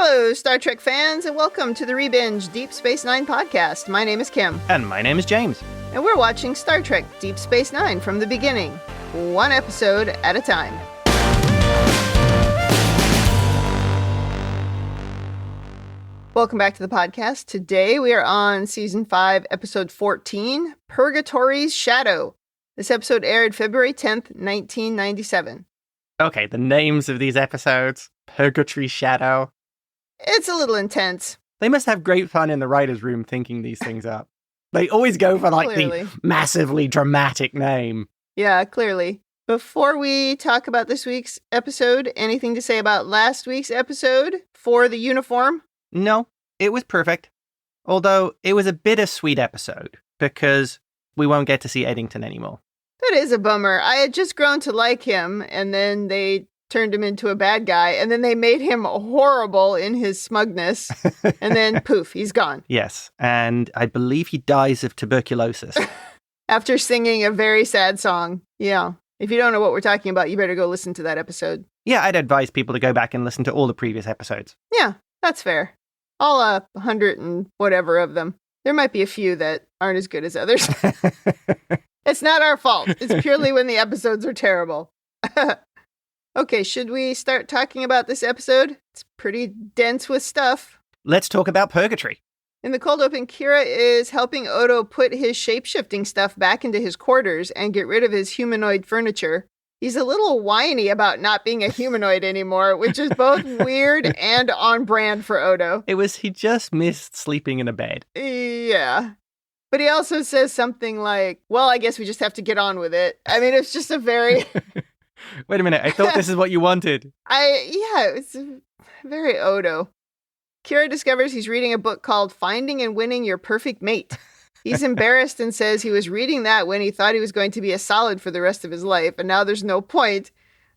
Hello, Star Trek fans, and welcome to the Rebinge Deep Space Nine podcast. My name is Kim. And my name is James. And we're watching Star Trek Deep Space Nine from the beginning, one episode at a time. Welcome back to the podcast. Today we are on Season 5, Episode 14, Purgatory's Shadow. This episode aired February 10th, 1997. Okay, the names of these episodes. Purgatory Shadow. It's a little intense. They must have great fun in the writer's room thinking these things up. They always go for Clearly. the massively dramatic name. Yeah, clearly. Before we talk about this week's episode, anything to say about last week's episode for the uniform? No, it was perfect. Although, it was a bittersweet episode, because we won't get to see Eddington anymore. That is a bummer. I had just grown to like him, and then they turned him into a bad guy, and then they made him horrible in his smugness, and then poof, he's gone. Yes, and I believe he dies of tuberculosis. After singing a very sad song. Yeah. If you don't know what we're talking about, you better go listen to that episode. Yeah, I'd advise people to go back and listen to all the previous episodes. Yeah, that's fair. All 100 and whatever of them. There might be a few that aren't as good as others. It's not our fault. It's purely when the episodes are terrible. Okay, should we start talking about this episode? It's pretty dense with stuff. Let's talk about Purgatory. In the cold open, Kira is helping Odo put his shape-shifting stuff back into his quarters and get rid of his humanoid furniture. He's a little whiny about not being a humanoid anymore, which is both weird and on brand for Odo. He just missed sleeping in a bed. Yeah. But he also says something like, well, I guess we just have to get on with it. I mean, it's just a very... Wait a minute, I thought this is what you wanted. It's very Odo. Kira discovers he's reading a book called Finding and Winning Your Perfect Mate. He's embarrassed and says he was reading that when he thought he was going to be a solid for the rest of his life, and now there's no point.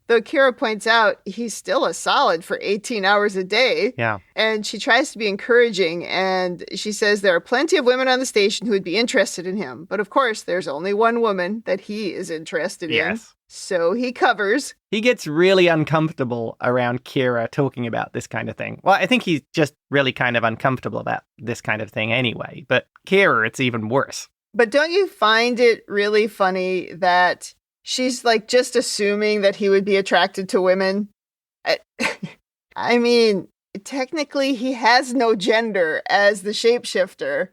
Though Kira points out he's still a solid for 18 hours a day. Yeah. And she tries to be encouraging, and she says there are plenty of women on the station who would be interested in him. But of course, there's only one woman that he is interested in. Yes. So he covers. He gets really uncomfortable around Kira talking about this kind of thing. Well, I think he's just really kind of uncomfortable about this kind of thing anyway. But Kira, it's even worse. But don't you find it really funny that she's like just assuming that he would be attracted to women? I mean, technically he has no gender as the shapeshifter.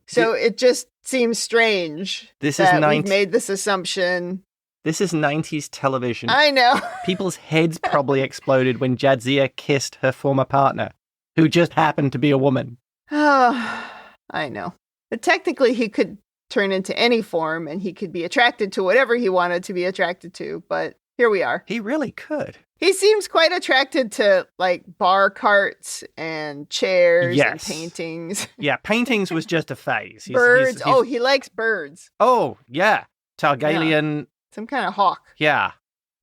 So it just seems strange we've made this assumption. This is 90s television. I know. People's heads probably exploded when Jadzia kissed her former partner, who just happened to be a woman. Oh, I know. But technically he could turn into any form, and he could be attracted to whatever he wanted to be attracted to, but here we are. He really could. He seems quite attracted to, like, bar carts and chairs and paintings. Yeah, paintings was just a phase. Birds. He likes birds. Oh, yeah. Targaryen. Yeah. Some kind of hawk. Yeah.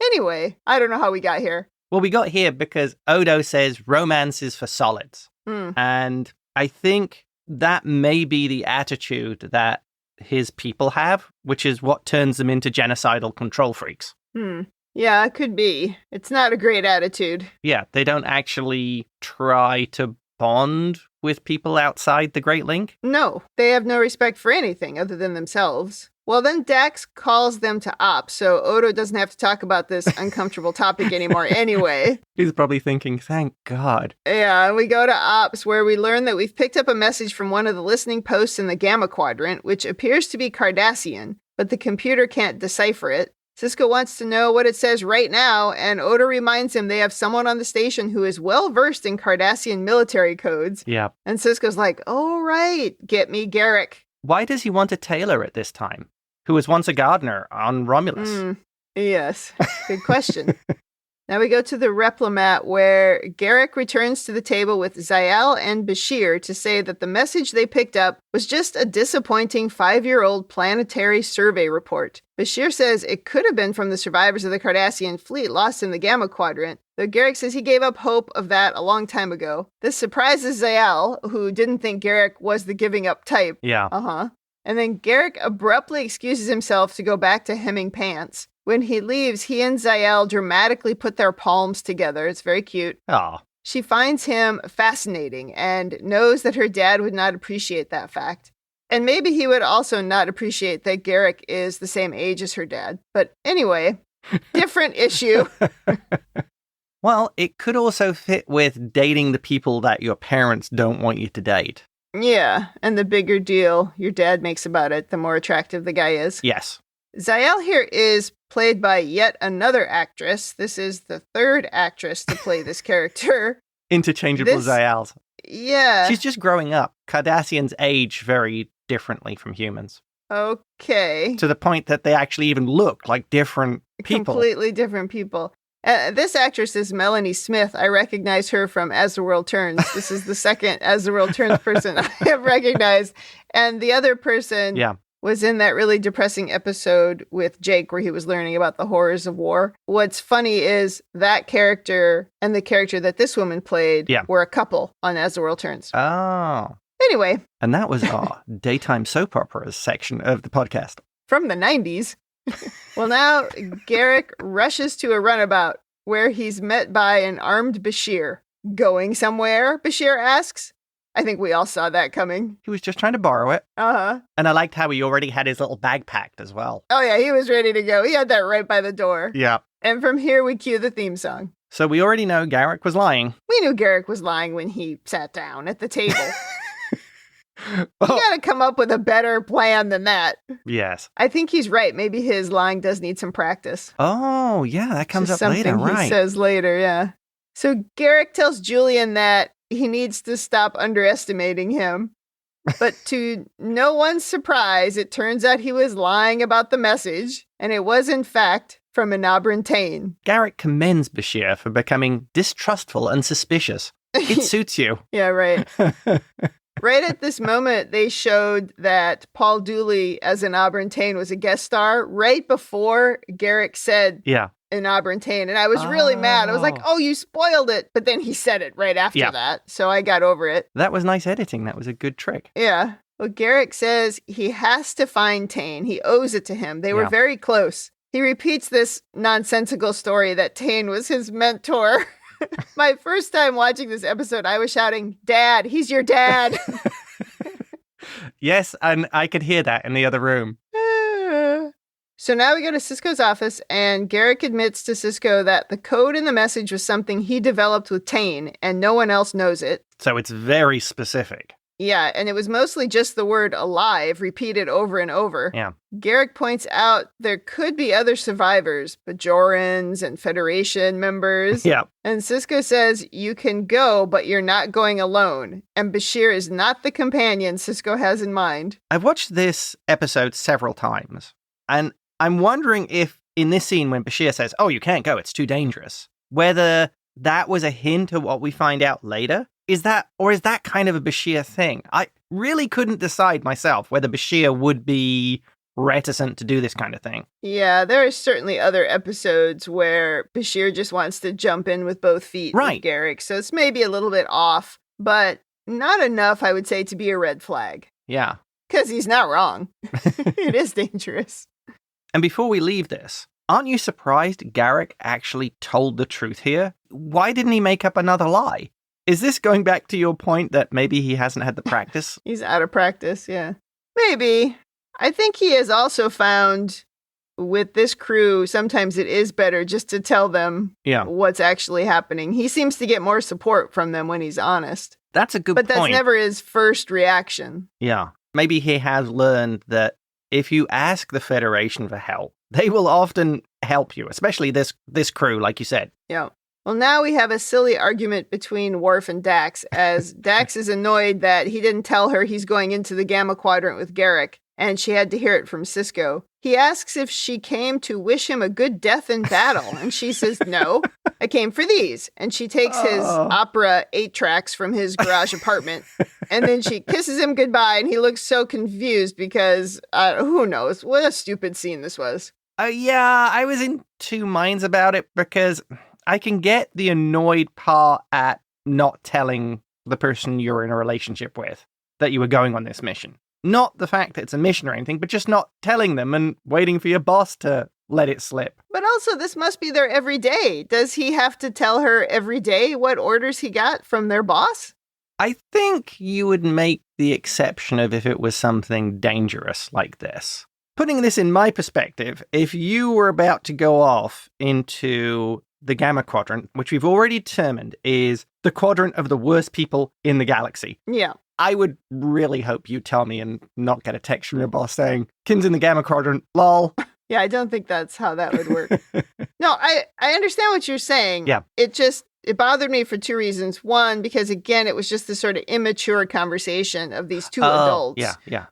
Anyway, I don't know how we got here. Well, we got here because Odo says romance is for solids. And I think that may be the attitude that his people have, which is what turns them into genocidal control freaks. Yeah, it could be. It's not a great attitude. Yeah, they don't actually try to bond with people outside the Great Link. No, they have no respect for anything other than themselves. Well, then Dax calls them to ops, so Odo doesn't have to talk about this uncomfortable topic anymore anyway. He's probably thinking, thank God. Yeah, we go to ops, where we learn that we've picked up a message from one of the listening posts in the Gamma Quadrant, which appears to be Cardassian, but the computer can't decipher it. Sisko wants to know what it says right now, and Odo reminds him they have someone on the station who is well-versed in Cardassian military codes. Yeah. And Sisko's like, oh, right, get me Garak. Why does he want a tailor at this time, who was once a gardener on Romulus? Yes, good question. Now we go to the Replimat, where Garak returns to the table with Zael and Bashir to say that the message they picked up was just a disappointing 5-year-old planetary survey report. Bashir says it could have been from the survivors of the Cardassian fleet lost in the Gamma Quadrant, though Garak says he gave up hope of that a long time ago. This surprises Zael, who didn't think Garak was the giving up type. Yeah. And then Garak abruptly excuses himself to go back to hemming pants. When he leaves, he and Zael dramatically put their palms together. It's very cute. Oh. She finds him fascinating and knows that her dad would not appreciate that fact. And maybe he would also not appreciate that Garak is the same age as her dad. But anyway, different issue. Well, it could also fit with dating the people that your parents don't want you to date. Yeah, and the bigger deal your dad makes about it, the more attractive the guy is. Yes. Zael here is played by yet another actress. This is the third actress to play this character. Interchangeable Zaels. Yeah. She's just growing up. Cardassians age very differently from humans. Okay. To the point that they actually even look like different people. Completely different people. This actress is Melanie Smith. I recognize her from As the World Turns. This is the second As the World Turns person I have recognized. And the other person was in that really depressing episode with Jake where he was learning about the horrors of war. What's funny is that character and the character that this woman played were a couple on As the World Turns. Oh. Anyway. And that was our daytime soap operas section of the podcast. From the 90s. Well, now Garak rushes to a runabout where he's met by an armed Bashir. Going somewhere? Bashir asks. I think we all saw that coming. He was just trying to borrow it. Uh-huh. And I liked how he already had his little bag packed as well. Oh, yeah, he was ready to go. He had that right by the door. Yeah. And from here, we cue the theme song. So we already know Garak was lying. We knew Garak was lying when he sat down at the table. Well, you gotta come up with a better plan than that. Yes. I think he's right. Maybe his lying does need some practice. Oh, yeah, that comes up later, right? He says later, yeah. So Garak tells Julian that he needs to stop underestimating him. But to no one's surprise, it turns out he was lying about the message, and it was, in fact, from Enabran Tain. Garak commends Bashir for becoming distrustful and suspicious. It suits you. Yeah, right. Right at this moment, they showed that Paul Dooley as Enabran Tain was a guest star right before Garak said Enabran Tain. And I was really mad. I was like, oh, you spoiled it. But then he said it right after that. So I got over it. That was nice editing. That was a good trick. Yeah. Well, Garak says he has to find Tain. He owes it to him. They were very close. He repeats this nonsensical story that Tain was his mentor. My first time watching this episode, I was shouting, Dad, he's your dad. Yes, and I could hear that in the other room. So now we go to Sisko's office, and Garak admits to Sisko that the code in the message was something he developed with Tain, and no one else knows it. So it's very specific. Yeah, and it was mostly just the word alive repeated over and over. Yeah. Garak points out there could be other survivors, Bajorans and Federation members. Yeah. And Sisko says, you can go, but you're not going alone. And Bashir is not the companion Sisko has in mind. I've watched this episode several times, and I'm wondering if in this scene when Bashir says, oh, you can't go, it's too dangerous, whether that was a hint of what we find out later. Is that kind of a Bashir thing? I really couldn't decide myself whether Bashir would be reticent to do this kind of thing. Yeah, there are certainly other episodes where Bashir just wants to jump in with both feet with Garak, so it's maybe a little bit off, but not enough, I would say, to be a red flag. Yeah. Because he's not wrong. It is dangerous. And before we leave this, aren't you surprised Garak actually told the truth here? Why didn't he make up another lie? Is this going back to your point that maybe he hasn't had the practice? He's out of practice, yeah. Maybe. I think he has also found with this crew, sometimes it is better just to tell them what's actually happening. He seems to get more support from them when he's honest. That's a good point. But that's never his first reaction. Yeah. Maybe he has learned that if you ask the Federation for help, they will often help you, especially this crew, like you said. Yeah. Well, now we have a silly argument between Worf and Dax, as Dax is annoyed that he didn't tell her he's going into the Gamma Quadrant with Garak, and she had to hear it from Sisko. He asks if she came to wish him a good death in battle, and she says, no, I came for these. And she takes his opera 8 tracks from his garage apartment, and then she kisses him goodbye, and he looks so confused because, who knows, what a stupid scene this was. Yeah, I was in two minds about it, because I can get the annoyed part at not telling the person you're in a relationship with that you were going on this mission. Not the fact that it's a mission or anything, but just not telling them and waiting for your boss to let it slip. But also, this must be their everyday. Does he have to tell her every day what orders he got from their boss? I think you would make the exception of if it was something dangerous like this. Putting this in my perspective, if you were about to go off into the Gamma Quadrant, which we've already determined is the quadrant of the worst people in the galaxy. Yeah. I would really hope you tell me and not get a text from your boss saying, Kin's in the Gamma Quadrant, lol. Yeah, I don't think that's how that would work. No, I understand what you're saying. Yeah. It bothered me for two reasons. One, because again, it was just this sort of immature conversation of these two adults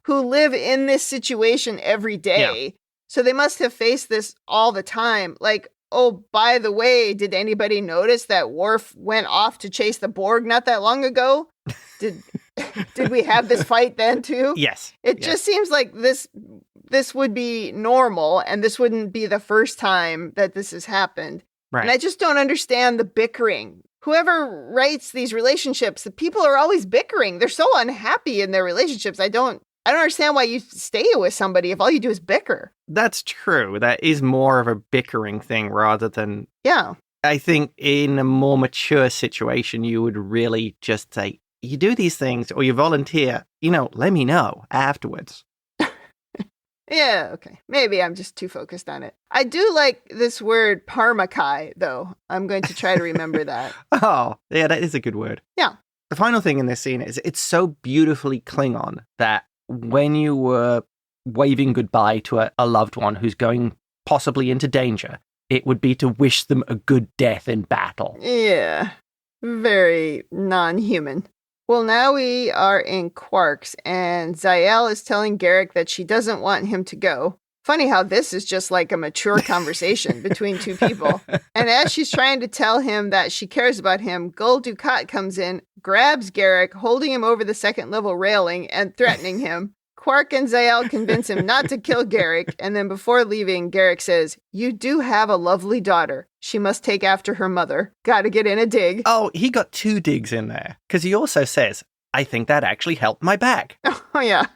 who live in this situation every day. Yeah. So they must have faced this all the time. Like, oh, by the way, did anybody notice that Worf went off to chase the Borg not that long ago? Did we have this fight then too? Yes. It just seems like this would be normal, and this wouldn't be the first time that this has happened. Right. And I just don't understand the bickering. Whoever writes these relationships, the people are always bickering. They're so unhappy in their relationships. I don't understand why you stay with somebody if all you do is bicker. That's true. That is more of a bickering thing rather than... Yeah. I think in a more mature situation, you would really just say, you do these things or you volunteer, let me know afterwards. Yeah, okay. Maybe I'm just too focused on it. I do like this word parmakai, though. I'm going to try to remember that. Oh, yeah, that is a good word. Yeah. The final thing in this scene is it's so beautifully Klingon that when you were waving goodbye to a loved one who's going possibly into danger, it would be to wish them a good death in battle. Yeah. Very non-human. Well, now we are in Quarks, and Ziyal is telling Garak that she doesn't want him to go. Funny how this is just like a mature conversation between two people. And as she's trying to tell him that she cares about him, Gul Dukat comes in, grabs Garak, holding him over the second level railing and threatening him. Quark and Ziyal convince him not to kill Garak, and then before leaving, Garak says, "You do have a lovely daughter. She must take after her mother. Gotta get in a dig." Oh, he got 2 digs in there. Because he also says, "I think that actually helped my back." Oh, yeah.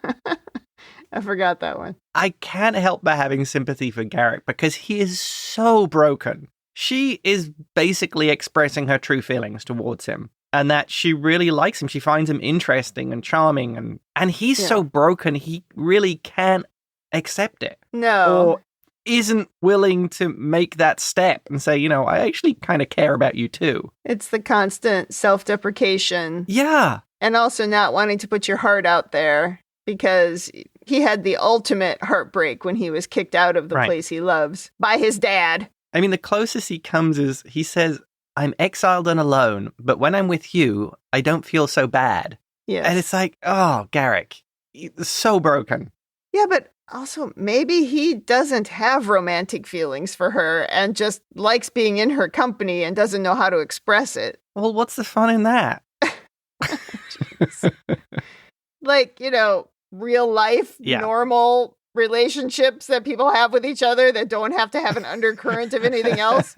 I forgot that one. I can't help but having sympathy for Garak because he is so broken. She is basically expressing her true feelings towards him. And that she really likes him. She finds him interesting and charming. And he's so broken, he really can't accept it. No. Or isn't willing to make that step and say, I actually kind of care about you too. It's the constant self-deprecation. Yeah. And also not wanting to put your heart out there because he had the ultimate heartbreak when he was kicked out of the place he loves by his dad. I mean, the closest he comes is he says, "I'm exiled and alone, but when I'm with you, I don't feel so bad." Yes. And it's like, oh, Garak, so broken. Yeah, but also maybe he doesn't have romantic feelings for her and just likes being in her company and doesn't know how to express it. Well, what's the fun in that? Like, real life, normal relationships that people have with each other that don't have to have an undercurrent of anything else.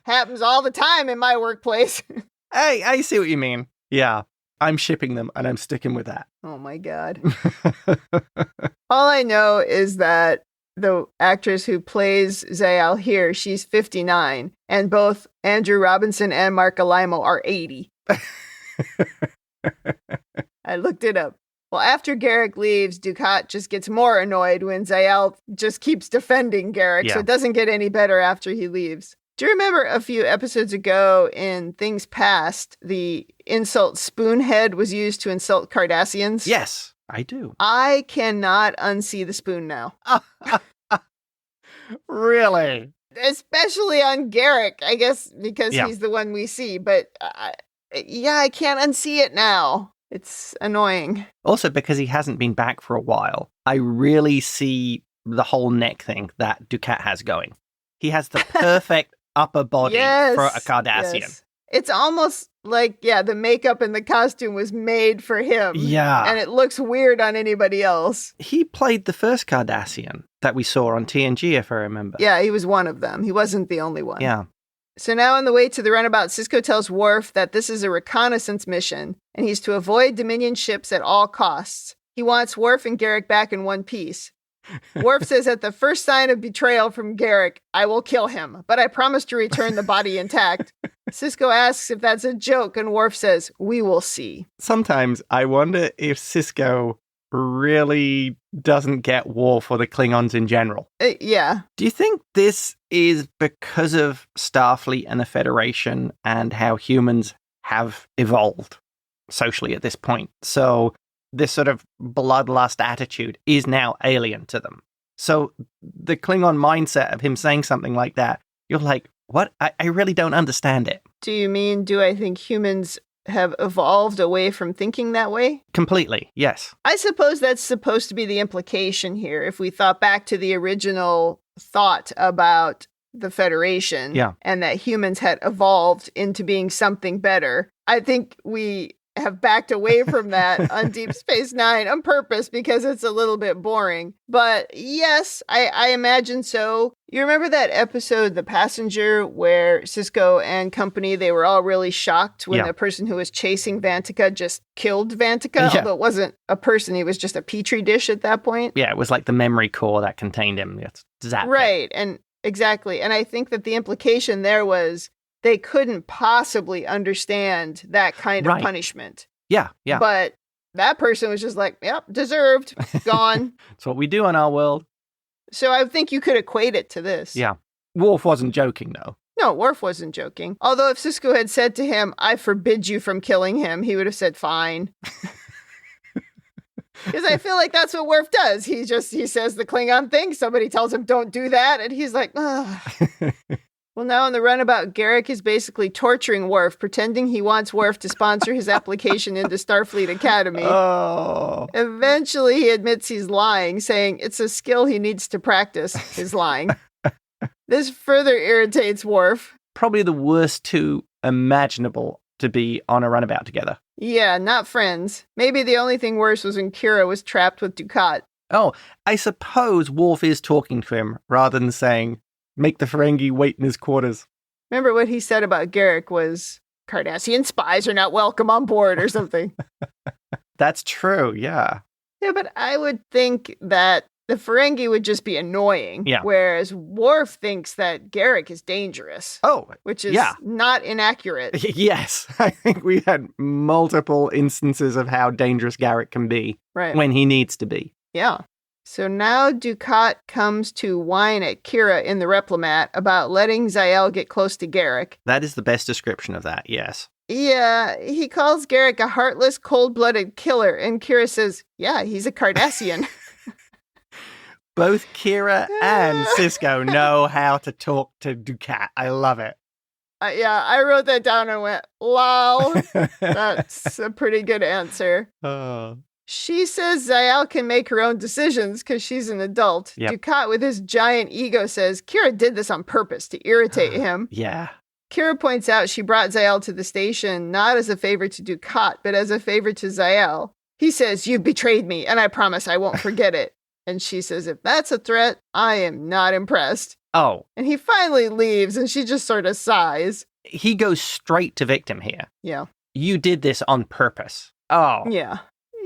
Happens all the time in my workplace. Hey, I see what you mean. Yeah, I'm shipping them and I'm sticking with that. Oh my God. All I know is that the actress who plays Ziyal here, she's 59, and both Andrew Robinson and Mark Alaimo are 80. I looked it up. Well, after Garak leaves, Dukat just gets more annoyed when Ziyal just keeps defending Garak, so it doesn't get any better after he leaves. Do you remember a few episodes ago in Things Past, the insult spoonhead was used to insult Cardassians? Yes, I do. I cannot unsee the spoon now. Really? Especially on Garak, I guess, because he's the one we see. But I can't unsee it now. It's annoying. Also, because he hasn't been back for a while, I really see the whole neck thing that Dukat has going. He has the perfect upper body for a Cardassian. Yes. It's almost like, the makeup and the costume was made for him. Yeah. And it looks weird on anybody else. He played the first Cardassian that we saw on TNG, if I remember. Yeah, he was one of them. He wasn't the only one. Yeah. So now on the way to the runabout, Sisko tells Worf that this is a reconnaissance mission, and he's to avoid Dominion ships at all costs. He wants Worf and Garak back in one piece. Worf says, at the first sign of betrayal from Garak, I will kill him, but I promise to return the body intact. Sisko asks if that's a joke, and Worf says, we will see. Sometimes I wonder if Sisko really doesn't get Worf or the Klingons in general. Yeah. Do you think this is because of Starfleet and the Federation and how humans have evolved socially at this point? So this sort of bloodlust attitude is now alien to them. So the Klingon mindset of him saying something like that, you're like, what? I really don't understand it. Do you mean, do I think humans have evolved away from thinking that way? Completely, yes. I suppose that's supposed to be the implication here. If we thought back to the original thought about the Federation and that humans had evolved into being something better, I think we have backed away from that on Deep Space Nine on purpose because it's a little bit boring. But yes, I imagine so. You remember that episode, The Passenger, where Sisko and company, they were all really shocked when the person who was chasing Vantika just killed Vantika, although it wasn't a person, he was just a petri dish at that point. Yeah, it was like the memory core that contained him. Right, and exactly. And I think that the implication there was they couldn't possibly understand that kind of punishment. Yeah. But that person was just like, yep, deserved, gone. That's what we do on our world. So I think you could equate it to this. Yeah. Worf wasn't joking, though. No, Worf wasn't joking. Although if Sisko had said to him, I forbid you from killing him, he would have said, fine. Because I feel like that's what Worf does. He says the Klingon thing. Somebody tells him, don't do that. And he's like, ugh. Well, now in the runabout, Garak is basically torturing Worf, pretending he wants Worf to sponsor his application into Starfleet Academy. Oh. Eventually, he admits he's lying, saying it's a skill he needs to practice, his lying. This further irritates Worf. Probably the worst two imaginable to be on a runabout together. Yeah, not friends. Maybe the only thing worse was when Kira was trapped with Dukat. Oh, I suppose Worf is talking to him rather than saying, make the Ferengi wait in his quarters. Remember what he said about Garak was, Cardassian spies are not welcome on board or something. That's true, yeah. Yeah, but I would think that the Ferengi would just be annoying. Yeah. Whereas Worf thinks that Garak is dangerous. Oh, which is not inaccurate. Yes, I think we had multiple instances of how dangerous Garak can be when he needs to be. Yeah. So now Dukat comes to whine at Kira in the Replimat about letting Zael get close to Garak. That is the best description of that, yes. Yeah, he calls Garak a heartless, cold-blooded killer, and Kira says, yeah, he's a Cardassian. Both Kira and Sisko know how to talk to Dukat. I love it. Yeah, I wrote that down and went, lol. That's a pretty good answer. She says Zael can make her own decisions because she's an adult. Yep. Dukat, with his giant ego, says Kira did this on purpose to irritate him. Yeah. Kira points out she brought Zael to the station not as a favor to Dukat, but as a favor to Zael. He says, you've betrayed me, and I promise I won't forget it. And she says, if that's a threat, I am not impressed. Oh. And he finally leaves, and she just sort of sighs. He goes straight to victim here. Yeah. You did this on purpose. Oh. Yeah.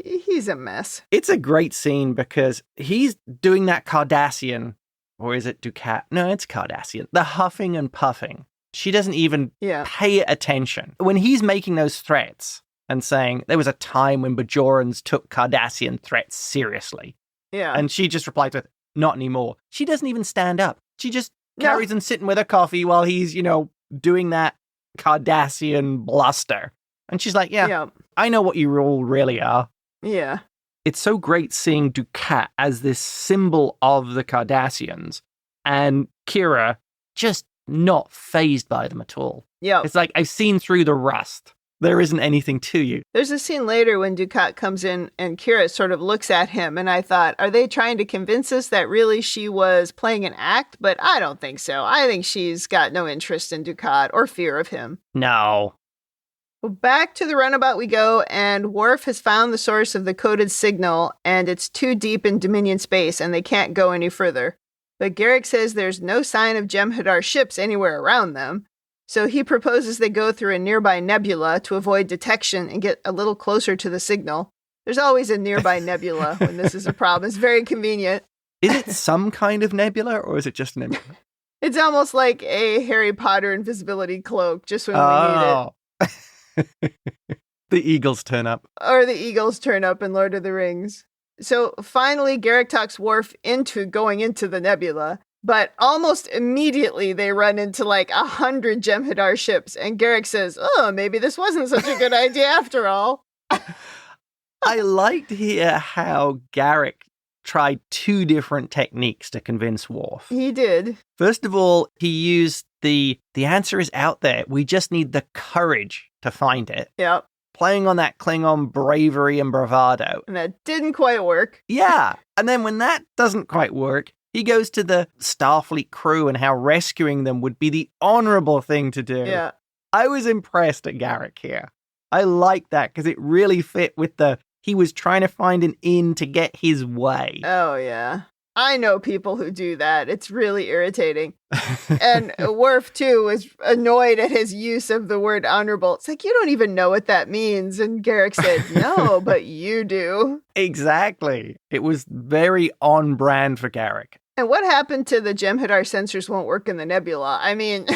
He's a mess. It's a great scene because he's doing that Cardassian, or is it Dukat? No, it's Cardassian. The huffing and puffing. She doesn't even pay attention. When he's making those threats and saying there was a time when Bajorans took Cardassian threats seriously. Yeah. And she just replies with, not anymore. She doesn't even stand up. She just carries on sitting with her coffee while he's, doing that Cardassian bluster. And she's like, yeah, I know what you all really are. Yeah. It's so great seeing Dukat as this symbol of the Cardassians and Kira just not fazed by them at all. Yeah. It's like, I've seen through the rust. There isn't anything to you. There's a scene later when Dukat comes in and Kira sort of looks at him, and I thought, are they trying to convince us that really she was playing an act? But I don't think so. I think she's got no interest in Dukat or fear of him. No. Well, back to the runabout we go, and Worf has found the source of the coded signal, and it's too deep in Dominion space, and they can't go any further. But Garak says there's no sign of Jem'Hadar ships anywhere around them, so he proposes they go through a nearby nebula to avoid detection and get a little closer to the signal. There's always a nearby nebula when this is a problem. It's very convenient. Is it some kind of nebula, or is it just a nebula? It's almost like a Harry Potter invisibility cloak, just when we need it. The Eagles turn up. Or the Eagles turn up in Lord of the Rings. So finally, Garak talks Worf into going into the nebula, but almost immediately they run into like 100 Jem'Hadar ships, and Garak says, oh, maybe this wasn't such a good idea after all. I liked here how Garak tried 2 different techniques to convince Worf. He did. First of all, he used the answer is out there. We just need the courage to find it. Yep. Playing on that Klingon bravery and bravado. And that didn't quite work. Yeah. And then when that doesn't quite work, he goes to the Starfleet crew and how rescuing them would be the honorable thing to do. Yeah. I was impressed at Garak here. I liked that because it really fit with he was trying to find an in to get his way. Oh, yeah. I know people who do that. It's really irritating. And Worf, too, was annoyed at his use of the word honorable. It's like, you don't even know what that means. And Garak said, no, but you do. Exactly. It was very on brand for Garak. And what happened to the Jem'Hadar sensors won't work in the nebula? I mean,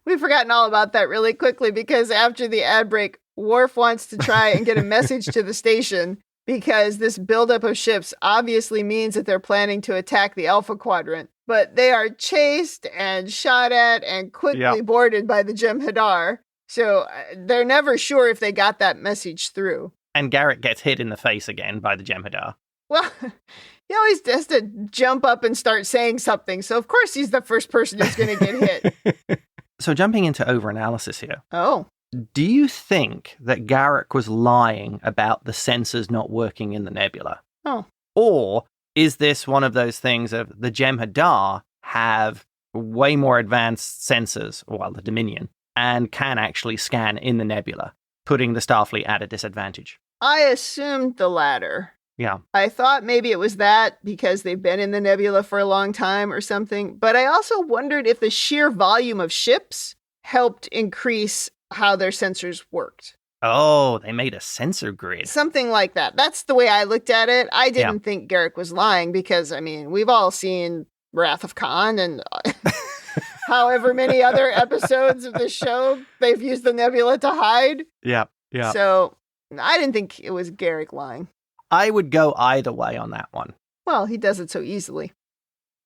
we've forgotten all about that really quickly because after the ad break, Worf wants to try and get a message to the station because this buildup of ships obviously means that they're planning to attack the Alpha Quadrant. But they are chased and shot at and quickly boarded by the Jem'Hadar. So they're never sure if they got that message through. And Garak gets hit in the face again by the Jem'Hadar. Well, he always has to jump up and start saying something. So of course he's the first person who's going to get hit. So jumping into overanalysis here. Oh. Do you think that Garak was lying about the sensors not working in the nebula? Oh. Or is this one of those things of the Jem'Hadar have way more advanced sensors, well, the Dominion, and can actually scan in the nebula, putting the Starfleet at a disadvantage? I assumed the latter. Yeah. I thought maybe it was that because they've been in the nebula for a long time or something. But I also wondered if the sheer volume of ships helped increase how their sensors worked. Oh, they made a sensor grid. Something like that. That's the way I looked at it. I didn't think Garak was lying because, I mean, we've all seen Wrath of Khan and however many other episodes of the show they've used the nebula to hide. Yeah. So I didn't think it was Garak lying. I would go either way on that one. Well, he does it so easily.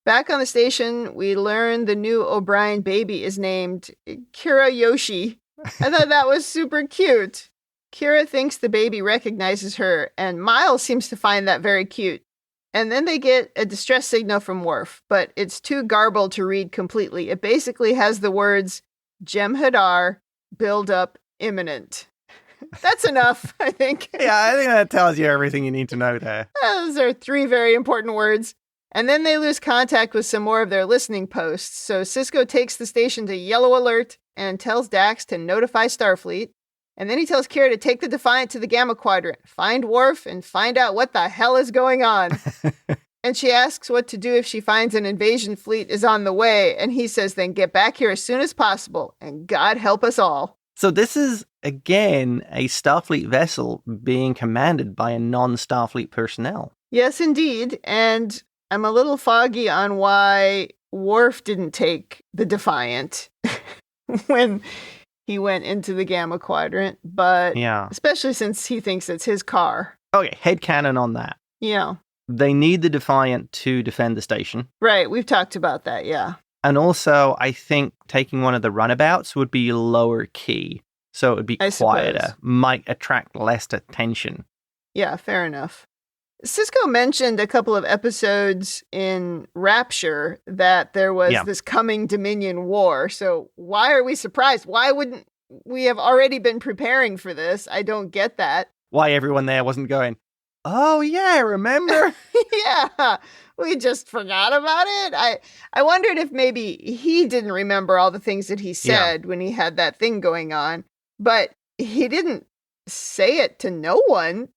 Back on the station, we learn the new O'Brien baby is named Kira Yoshi. I thought that was super cute. Kira thinks the baby recognizes her, and Miles seems to find that very cute. And then they get a distress signal from Worf, but it's too garbled to read completely. It basically has the words, Jem'Hadar, build up imminent. That's enough, I think. Yeah, I think that tells you everything you need to know there. Those are 3 very important words. And then they lose contact with some more of their listening posts. So Sisko takes the station to yellow alert and tells Dax to notify Starfleet. And then he tells Kira to take the Defiant to the Gamma Quadrant, find Worf, and find out what the hell is going on. And she asks what to do if she finds an invasion fleet is on the way. And he says, then get back here as soon as possible. And God help us all. So this is, again, a Starfleet vessel being commanded by a non-Starfleet personnel. Yes, indeed. And I'm a little foggy on why Worf didn't take the Defiant when he went into the Gamma Quadrant, but especially since he thinks it's his car. Okay, headcanon on that. Yeah. They need the Defiant to defend the station. Right, we've talked about that, yeah. And also, I think taking one of the runabouts would be lower key, so it would be quieter, might attract less attention. Yeah, fair enough. Sisko mentioned a couple of episodes in Rapture that there was this coming Dominion war. So why are we surprised? Why wouldn't we have already been preparing for this? I don't get that. Why everyone there wasn't going, oh yeah, remember? Yeah, we just forgot about it. I wondered if maybe he didn't remember all the things that he said when he had that thing going on. But he didn't say it to no one.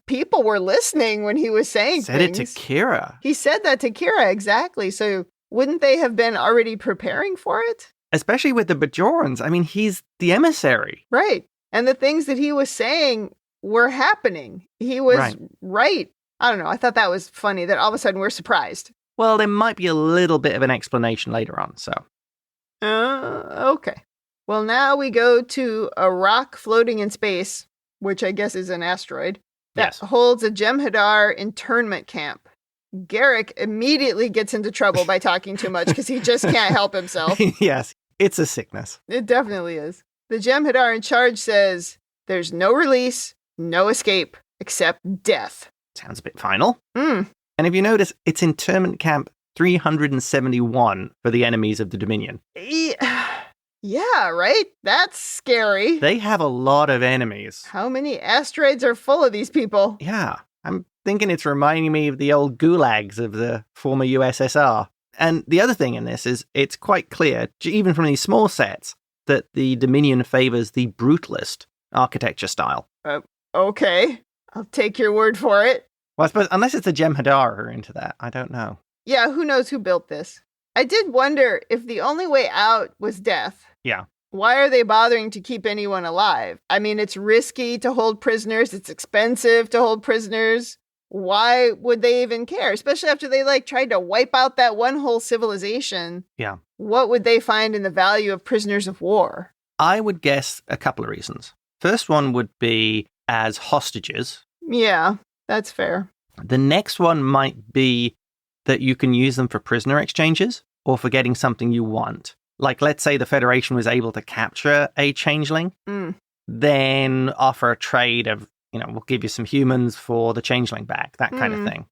People were listening when he was saying things. Said it to Kira. He said that to Kira, exactly. So wouldn't they have been already preparing for it? Especially with the Bajorans. I mean, he's the emissary. Right. And the things that he was saying were happening. He was right I don't know. I thought that was funny that all of a sudden we're surprised. Well, there might be a little bit of an explanation later on, so. Okay. Well, now we go to a rock floating in space, which I guess is an asteroid, that holds a Jem'Hadar internment camp. Garak immediately gets into trouble by talking too much because he just can't help himself. Yes, it's a sickness. It definitely is. The Jem'Hadar in charge says, there's no release, no escape, except death. Sounds a bit final. And if you notice, it's internment camp 371 for the enemies of the Dominion. Yeah, right? That's scary. They have a lot of enemies. How many asteroids are full of these people? Yeah, I'm thinking it's reminding me of the old gulags of the former USSR. And the other thing in this is it's quite clear, even from these small sets, that the Dominion favors the brutalist architecture style. Okay. I'll take your word for it. Well, I suppose, unless it's the Jem'Hadar who are into that, I don't know. Yeah, who knows who built this? I did wonder if the only way out was death. Yeah. Why are they bothering to keep anyone alive? I mean, it's risky to hold prisoners. It's expensive to hold prisoners. Why would they even care? Especially after they tried to wipe out that one whole civilization. Yeah. What would they find in the value of prisoners of war? I would guess a couple of reasons. First one would be as hostages. Yeah, that's fair. The next one might be that you can use them for prisoner exchanges or for getting something you want. Like, let's say the Federation was able to capture a changeling, then offer a trade of, we'll give you some humans for the changeling back, that kind of thing.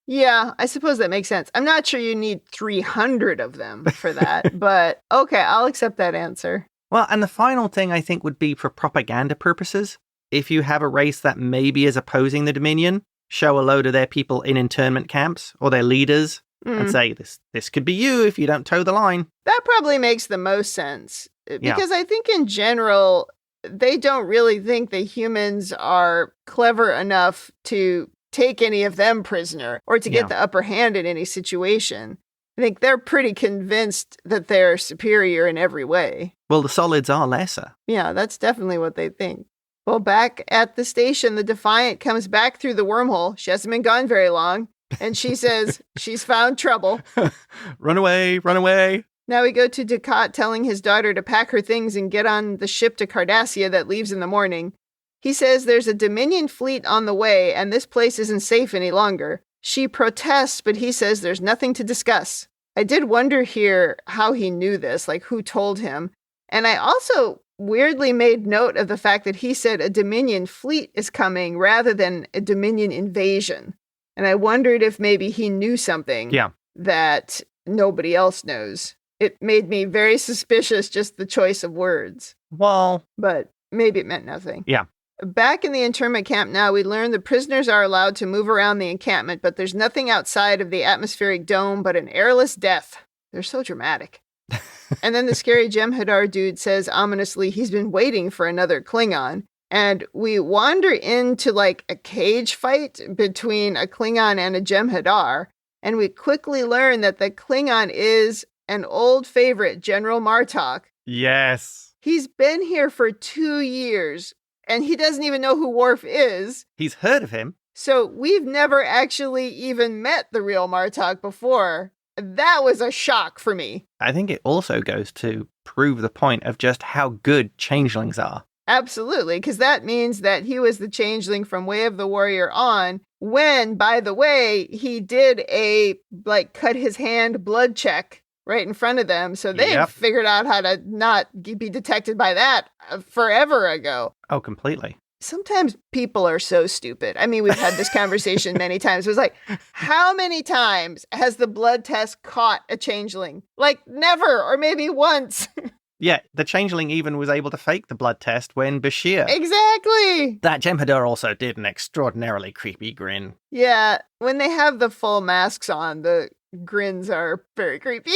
Yeah, I suppose that makes sense. I'm not sure you need 300 of them for that, but okay, I'll accept that answer. Well, and the final thing I think would be for propaganda purposes. If you have a race that maybe is opposing the Dominion, show a load of their people in internment camps or their leaders and say, this could be you if you don't toe the line. That probably makes the most sense. Because I think in general, they don't really think the humans are clever enough to take any of them prisoner or to get the upper hand in any situation. I think they're pretty convinced that they're superior in every way. Well, the solids are lesser. Yeah, that's definitely what they think. Well, back at the station, the Defiant comes back through the wormhole. She hasn't been gone very long. And she says she's found trouble. Run away, run away. Now we go to Dukat telling his daughter to pack her things and get on the ship to Cardassia that leaves in the morning. He says there's a Dominion fleet on the way and this place isn't safe any longer. She protests, but he says there's nothing to discuss. I did wonder here how he knew this, who told him. And I also weirdly made note of the fact that he said a Dominion fleet is coming rather than a Dominion invasion. And I wondered if maybe he knew something that nobody else knows. It made me very suspicious, just the choice of words. Well, but maybe it meant nothing. Yeah. Back in the internment camp now, we learn the prisoners are allowed to move around the encampment, but there's nothing outside of the atmospheric dome but an airless death. They're so dramatic. And then the scary Jem'Hadar dude says ominously he's been waiting for another Klingon. And we wander into a cage fight between a Klingon and a Jem'Hadar. And we quickly learn that the Klingon is an old favorite, General Martok. Yes. He's been here for 2 years and he doesn't even know who Worf is. He's heard of him. So we've never actually even met the real Martok before. That was a shock for me. I think it also goes to prove the point of just how good changelings are. Absolutely, because that means that he was the changeling from Way of the Warrior on, when, by the way, he did a, cut his hand blood check right in front of them, so they figured out how to not be detected by that forever ago. Oh, completely. Sometimes people are so stupid. I mean, we've had this conversation many times. It was how many times has the blood test caught a changeling? Never, or maybe once. Yeah, the changeling even was able to fake the blood test when Bashir. Exactly. That Jem'Hadar also did an extraordinarily creepy grin. Yeah, when they have the full masks on, the grins are very creepy.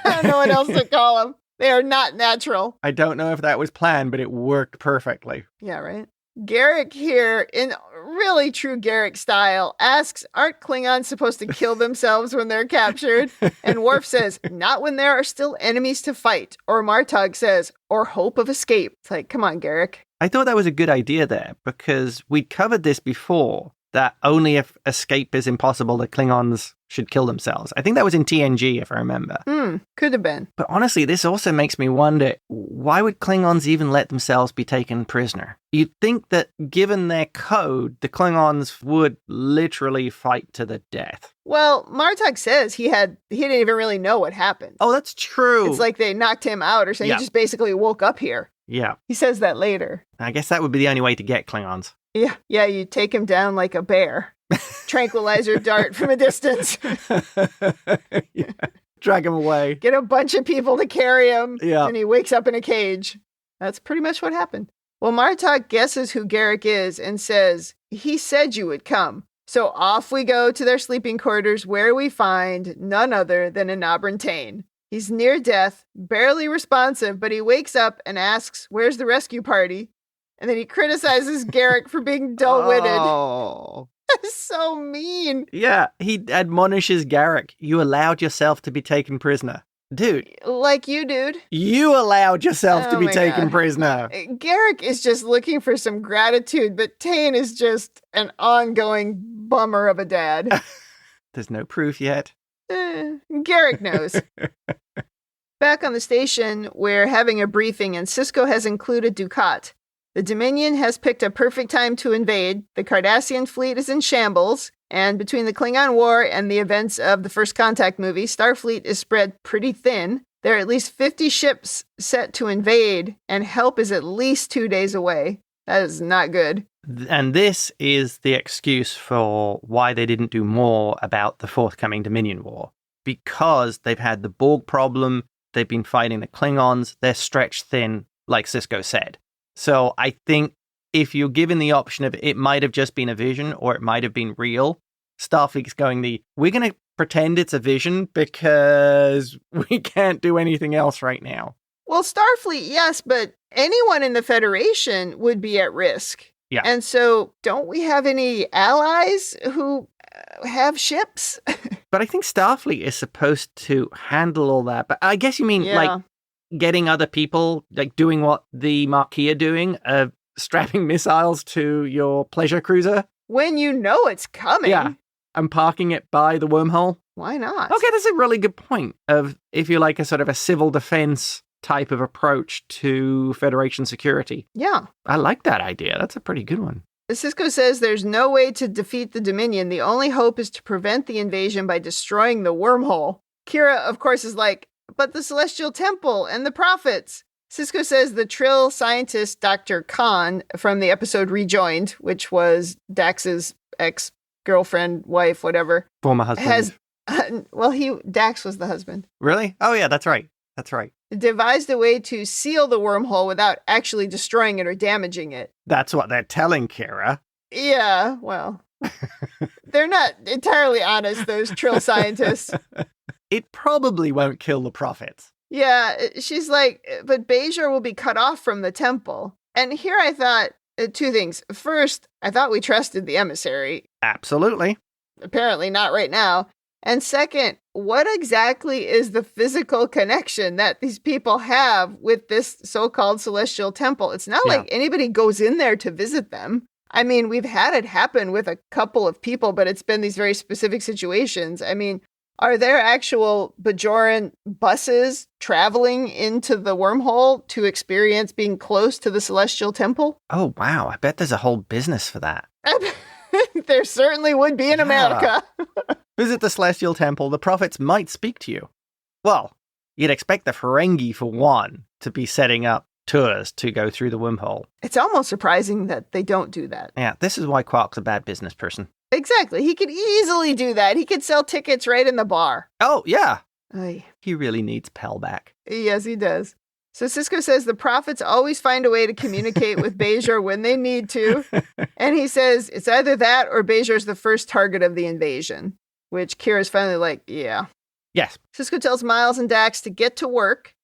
I don't know what else to call them. They are not natural. I don't know if that was planned, but it worked perfectly. Yeah, right? Garak here, in really true Garak style, asks, aren't Klingons supposed to kill themselves when they're captured? And Worf says, not when there are still enemies to fight. Or Martog says, or hope of escape. It's come on, Garak. I thought that was a good idea there, because we'd covered this before, that only if escape is impossible, the Klingons should kill themselves. I think that was in TNG, if I remember. Could have been. But honestly, this also makes me wonder, why would Klingons even let themselves be taken prisoner? You'd think that given their code, the Klingons would literally fight to the death. Well, Martok says he didn't even really know what happened. Oh, that's true. It's like they knocked him out or something. He just basically woke up here. Yeah. He says that later. I guess that would be the only way to get Klingons. Yeah, you take him down like a bear. Tranquilizer dart from a distance. Yeah. Drag him away. Get a bunch of people to carry him. Yeah. And he wakes up in a cage. That's pretty much what happened. Well, Martok guesses who Garak is and says, he said you would come. So off we go to their sleeping quarters where we find none other than Enabran Tain. He's near death, barely responsive, but he wakes up and asks, where's the rescue party? And then he criticizes Garak for being dull-witted. Oh. That's so mean. Yeah, he admonishes Garak. You allowed yourself to be taken prisoner. Dude. Like you, dude. You allowed yourself to be taken prisoner. Garak is just looking for some gratitude, but Tain is just an ongoing bummer of a dad. There's no proof yet. Garak knows. Back on the station, we're having a briefing, and Sisko has included Dukat. The Dominion has picked a perfect time to invade. The Cardassian fleet is in shambles, and between the Klingon War and the events of the First Contact movie, Starfleet is spread pretty thin. There are at least 50 ships set to invade, and help is at least 2 days away. That is not good. And this is the excuse for why they didn't do more about the forthcoming Dominion War. Because they've had the Borg problem, they've been fighting the Klingons, they're stretched thin, like Sisko said. So I think if you're given the option of it might have just been a vision or it might have been real, Starfleet's going we're going to pretend it's a vision because we can't do anything else right now. Well, Starfleet, yes, but anyone in the Federation would be at risk. Yeah. And so don't we have any allies who have ships? But I think Starfleet is supposed to handle all that. But I guess you mean like getting other people, like doing what the Maquis are doing, strapping missiles to your pleasure cruiser. When you know it's coming. Yeah, and parking it by the wormhole. Why not? Okay, that's a really good point of if you like a sort of a civil defense type of approach to Federation security. Yeah. I like that idea. That's a pretty good one. Sisko says there's no way to defeat the Dominion. The only hope is to prevent the invasion by destroying the wormhole. Kira, of course, is like, but the Celestial Temple and the prophets. Sisko says the Trill scientist Dr. Khan from the episode Rejoined, which was Dax's ex-girlfriend, wife, whatever. Former husband. Dax was the husband. Really? Oh, yeah, that's right. That's right. Devised a way to seal the wormhole without actually destroying it or damaging it. That's what they're telling Kira. Yeah, well, they're not entirely honest, those Trill scientists. It probably won't kill the prophets. Yeah, she's like, but Bajor will be cut off from the temple. And here I thought two things. First, I thought we trusted the emissary. Absolutely. Apparently not right now. And second, what exactly is the physical connection that these people have with this so-called celestial temple? It's not like anybody goes in there to visit them. I mean, we've had it happen with a couple of people, but it's been these very specific situations. I mean, are there actual Bajoran buses traveling into the wormhole to experience being close to the celestial temple? Oh, wow. I bet there's a whole business for that. There certainly would be in America. Visit the Celestial Temple. The prophets might speak to you. Well, you'd expect the Ferengi, for one, to be setting up tours to go through the wormhole. It's almost surprising that they don't do that. Yeah, this is why Quark's a bad business person. Exactly. He could easily do that. He could sell tickets right in the bar. Oh, yeah. Aye. He really needs Pell back. Yes, he does. So Sisko says the prophets always find a way to communicate with Bajor when they need to. And he says it's either that or Bajor's the first target of the invasion, which Kira's finally like, yeah. Yes. Sisko tells Miles and Dax to get to work.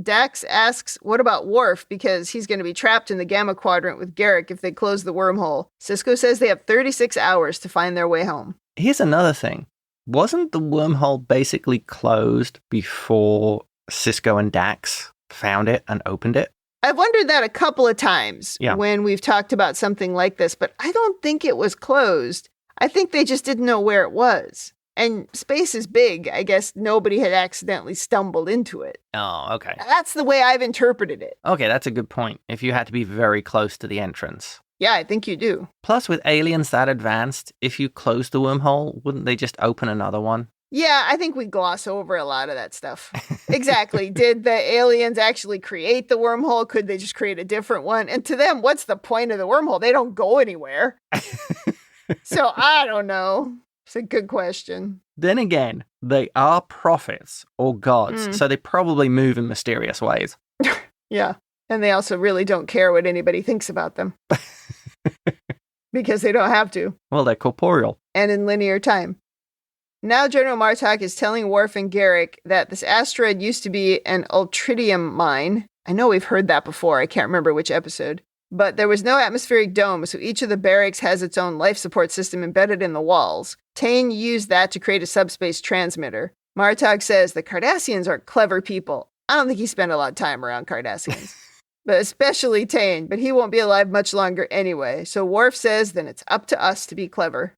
Dax asks, what about Worf? Because he's going to be trapped in the Gamma Quadrant with Garak if they close the wormhole. Sisko says they have 36 hours to find their way home. Here's another thing. Wasn't the wormhole basically closed before Sisko and Dax found it and opened it? I've wondered that a couple of times when we've talked about something like this, but I don't think it was closed. I think they just didn't know where it was. And space is big. I guess nobody had accidentally stumbled into it. Oh, okay. That's the way I've interpreted it. Okay, that's a good point. If you had to be very close to the entrance. Yeah, I think you do. Plus, with aliens that advanced, if you close the wormhole, wouldn't they just open another one? Yeah, I think we gloss over a lot of that stuff. Exactly. Did the aliens actually create the wormhole? Could they just create a different one? And to them, what's the point of the wormhole? They don't go anywhere. So I don't know. It's a good question. Then again, they are prophets or gods, so they probably move in mysterious ways. Yeah. And they also really don't care what anybody thinks about them. Because they don't have to. Well, they're corporeal. And in linear time. Now General Martok is telling Worf and Garak that this asteroid used to be an ultradium mine. I know we've heard that before. I can't remember which episode. But there was no atmospheric dome, so each of the barracks has its own life support system embedded in the walls. Tain used that to create a subspace transmitter. Martok says the Cardassians are clever people. I don't think he spent a lot of time around Cardassians. But especially Tain, but he won't be alive much longer anyway. So Worf says then it's up to us to be clever.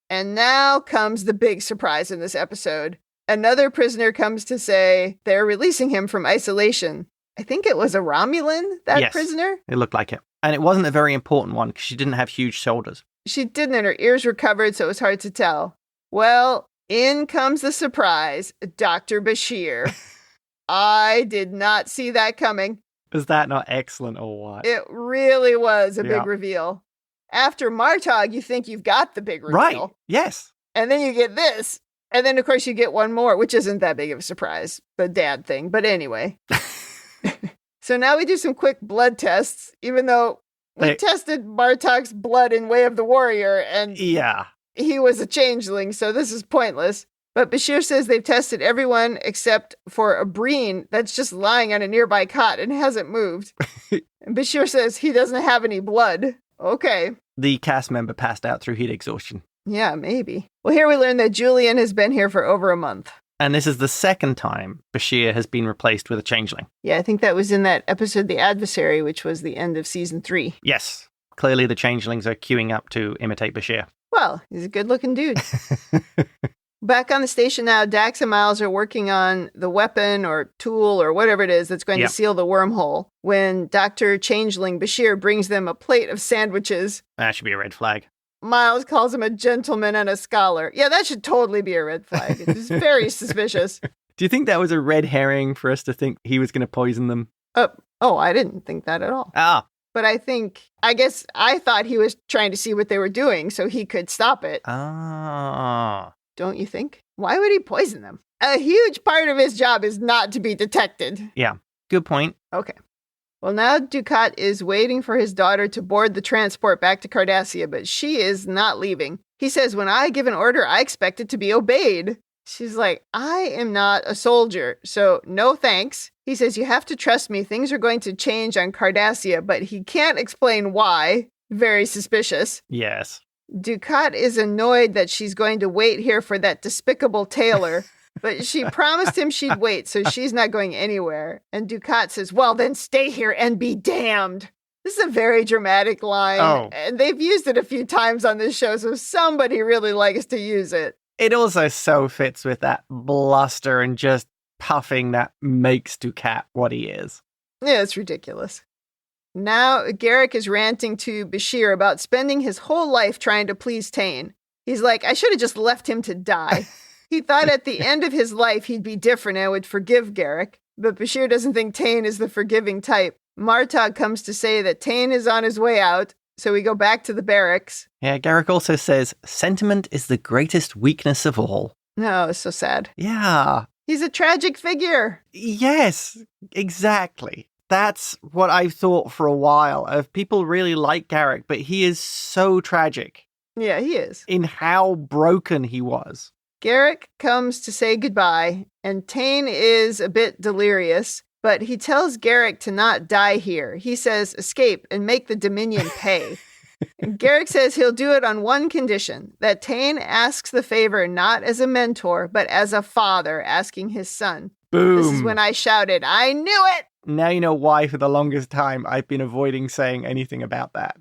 And now comes the big surprise in this episode. Another prisoner comes to say they're releasing him from isolation. I think it was a Romulan, that prisoner? It looked like it. And it wasn't a very important one because she didn't have huge shoulders. She didn't, and her ears were covered, so it was hard to tell. Well, in comes the surprise, Dr. Bashir. I did not see that coming. Was that not excellent or what? It really was a big reveal. After Martok, you think you've got the big reveal. Right, yes. And then you get this. And then, of course, you get one more, which isn't that big of a surprise. The dad thing. But anyway. So now we do some quick blood tests, even though we tested Martok's blood in Way of the Warrior, and he was a changeling, so this is pointless. But Bashir says they've tested everyone except for a Breen that's just lying on a nearby cot and hasn't moved. And Bashir says he doesn't have any blood. Okay. The cast member passed out through heat exhaustion. Yeah, maybe. Well, here we learn that Julian has been here for over a month. And this is the second time Bashir has been replaced with a changeling. Yeah, I think that was in that episode, The Adversary, which was the end of season 3. Yes. Clearly the changelings are queuing up to imitate Bashir. Well, he's a good-looking dude. Back on the station now, Dax and Miles are working on the weapon or tool or whatever it is that's going to seal the wormhole when Dr. Changeling Bashir brings them a plate of sandwiches. That should be a red flag. Miles calls him a gentleman and a scholar. Yeah, that should totally be a red flag. It's very suspicious. Do you think that was a red herring for us to think he was going to poison them? Oh, I didn't think that at all. But I guess I thought he was trying to see what they were doing so he could stop it. Don't you think? Why would he poison them? A huge part of his job is not to be detected. Yeah, good point. Okay. Well, now Dukat is waiting for his daughter to board the transport back to Cardassia, but she is not leaving. He says, when I give an order, I expect it to be obeyed. She's like, I am not a soldier, so no thanks. He says, you have to trust me. Things are going to change on Cardassia, but he can't explain why. Very suspicious. Yes. Dukat is annoyed that she's going to wait here for that despicable tailor, but she promised him she'd wait, so she's not going anywhere. And Dukat says, well, then stay here and be damned. This is a very dramatic line, and they've used it a few times on this show, so somebody really likes to use it. It also so fits with that bluster and just puffing that makes Dukat what he is. Yeah, it's ridiculous. Now, Garak is ranting to Bashir about spending his whole life trying to please Tain. He's like, I should have just left him to die. He thought at the end of his life he'd be different and would forgive Garak, but Bashir doesn't think Tain is the forgiving type. Martok comes to say that Tain is on his way out, so we go back to the barracks. Yeah, Garak also says, sentiment is the greatest weakness of all. No, it's so sad. Yeah. He's a tragic figure. Yes, exactly. That's what I've thought for a while. People really like Garak, but he is so tragic. Yeah, he is. In how broken he was. Garak comes to say goodbye, and Tain is a bit delirious, but he tells Garak to not die here. He says, escape and make the Dominion pay. And Garak says he'll do it on one condition, that Tain asks the favor not as a mentor, but as a father asking his son. Boom. This is when I shouted, I knew it! Now you know why for the longest time I've been avoiding saying anything about that.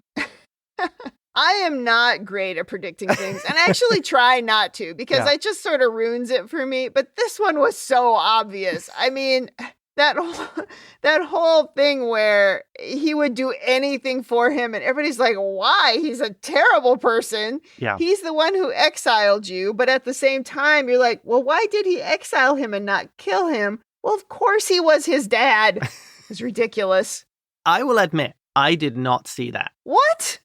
I am not great at predicting things, and I actually try not to because it just sort of ruins it for me. But this one was so obvious. I mean, that whole thing where he would do anything for him, and everybody's like, why? He's a terrible person. Yeah. He's the one who exiled you. But at the same time, you're like, well, why did he exile him and not kill him? Well, of course he was his dad. It's ridiculous. I will admit, I did not see that. What?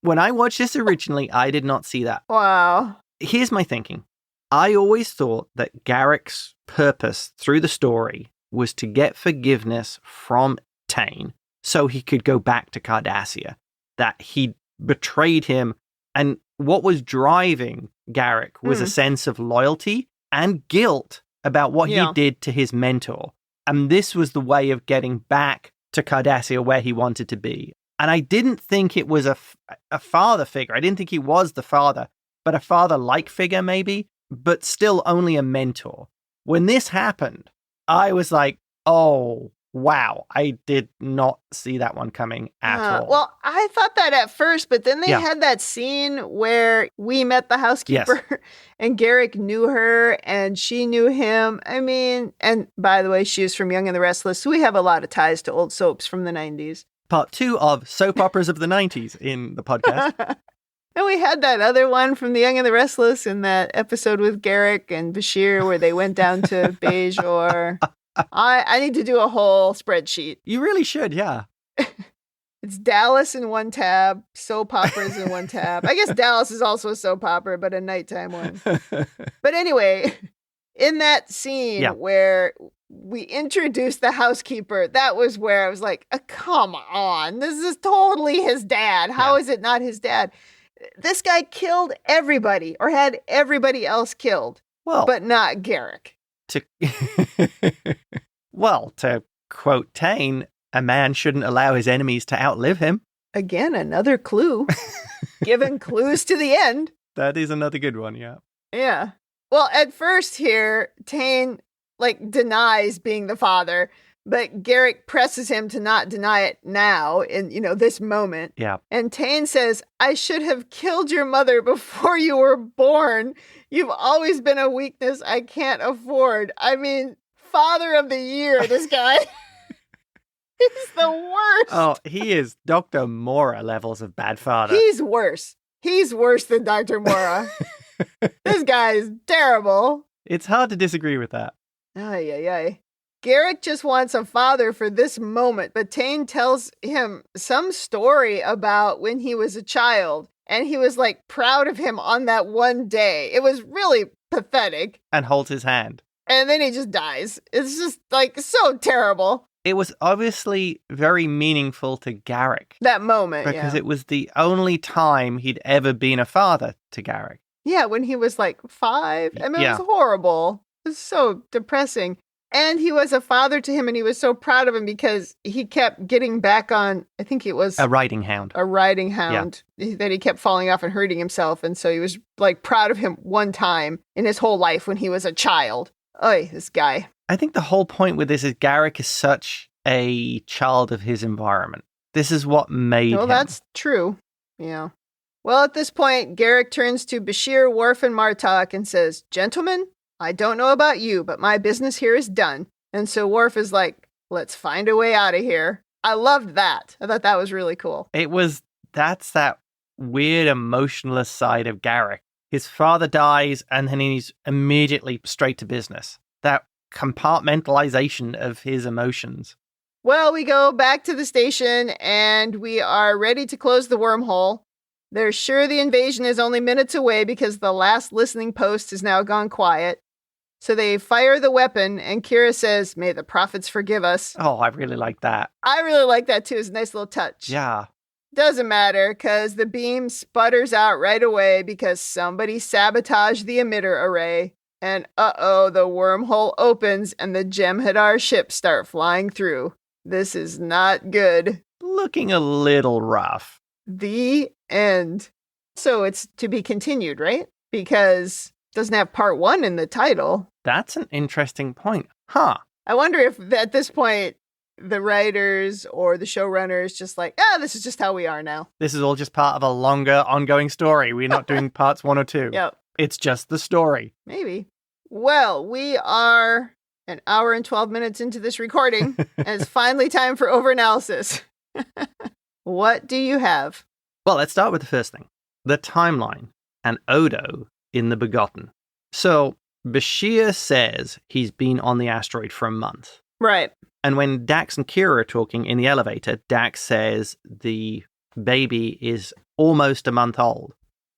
When I watched this originally, I did not see that. Wow. Here's my thinking. I always thought that Garak's purpose through the story was to get forgiveness from Tain so he could go back to Cardassia, that he betrayed him. And what was driving Garak was a sense of loyalty and guilt about what he did to his mentor. And this was the way of getting back to Cardassia where he wanted to be. And I didn't think it was a father figure. I didn't think he was the father, but a father-like figure maybe, but still only a mentor. When this happened, I was like, oh, wow. I did not see that one coming at all. Well, I thought that at first, but then they had that scene where we met the housekeeper and Garak knew her and she knew him. I mean, and by the way, she was from Young and the Restless, so we have a lot of ties to old soaps from the 90s. Part 2 of Soap Operas of the 90s in the podcast. And we had that other one from The Young and the Restless in that episode with Garak and Bashir where they went down to Bajor. I need to do a whole spreadsheet. You really should, yeah. It's Dallas in one tab, soap operas in one tab. I guess Dallas is also a soap opera, but a nighttime one. But anyway, in that scene where we introduced the housekeeper, that was where I was like, come on, this is totally his dad. How is it not his dad? This guy killed everybody or had everybody else killed, but not Garak. To quote Tain, a man shouldn't allow his enemies to outlive him. Again, another clue. Given clues to the end. That is another good one, yeah. Yeah. Well, at first here, Tain denies being the father, but Garak presses him to not deny it now in, this moment. Yeah. And Tain says, I should have killed your mother before you were born. You've always been a weakness I can't afford. I mean, father of the year, this guy. He's the worst. Oh, he is Dr. Mora levels of bad father. He's worse. He's worse than Dr. Mora. This guy is terrible. It's hard to disagree with that. Ay. Garak just wants a father for this moment, but Tain tells him some story about when he was a child, and he was proud of him on that one day. It was really pathetic. And holds his hand. And then he just dies. It's just so terrible. It was obviously very meaningful to Garak. That moment, because it was the only time he'd ever been a father to Garak. Yeah, when he was 5. I mean, it was horrible. It was so depressing. And he was a father to him, and he was so proud of him because he kept getting back on, I think it was... A riding hound. That he kept falling off and hurting himself. And so he was, proud of him one time in his whole life when he was a child. Oy, this guy. I think the whole point with this is Garak is such a child of his environment. This is what made him. Well, that's true. Yeah. Well, at this point, Garak turns to Bashir, Worf, and Martok and says, Gentlemen, I don't know about you, but my business here is done. And so Worf is like, let's find a way out of here. I loved that. I thought that was really cool. That's that weird emotionless side of Garak. His father dies and then he's immediately straight to business. That compartmentalization of his emotions. Well, we go back to the station and we are ready to close the wormhole. They're sure the invasion is only minutes away because the last listening post has now gone quiet. So they fire the weapon and Kira says, may the prophets forgive us. Oh, I really like that. I really like that too. It's a nice little touch. Yeah. Doesn't matter because the beam sputters out right away because somebody sabotaged the emitter array. And the wormhole opens and the Jem'Hadar ships start flying through. This is not good. Looking a little rough. The end. So it's to be continued, right? Because it doesn't have part 1 in the title. That's an interesting point. Huh. I wonder if at this point the writers or the showrunners just like, this is just how we are now. This is all just part of a longer ongoing story. We're not doing parts 1 or 2. Yep. It's just the story. Maybe. Well, we are an hour and 12 minutes into this recording, and it's finally time for overanalysis. What do you have? Well, let's start with the first thing. The timeline and Odo in The Begotten. So, Bashir says he's been on the asteroid for a month. Right. And when Dax and Kira are talking in the elevator, Dax says the baby is almost a month old,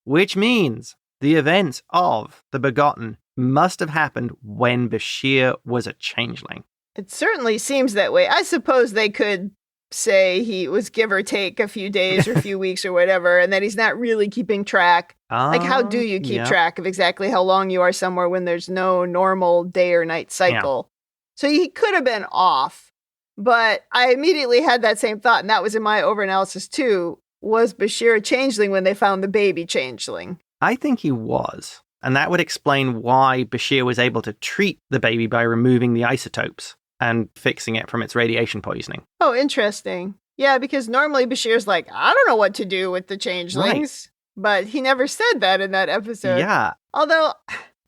which means the events of The Begotten must have happened when Bashir was a changeling. It certainly seems that way. I suppose they could say he was give or take a few days or a few weeks or whatever, and that he's not really keeping track. Like, how do you keep track of exactly how long you are somewhere when there's no normal day or night cycle? Yeah. So he could have been off, but I immediately had that same thought, and that was in my overanalysis too. Was Bashir a changeling when they found the baby changeling? I think he was. And that would explain why Bashir was able to treat the baby by removing the isotopes and fixing it from its radiation poisoning. Oh, interesting. Yeah, because normally Bashir's like, I don't know what to do with the changelings. Right. But he never said that in that episode. Yeah. Although,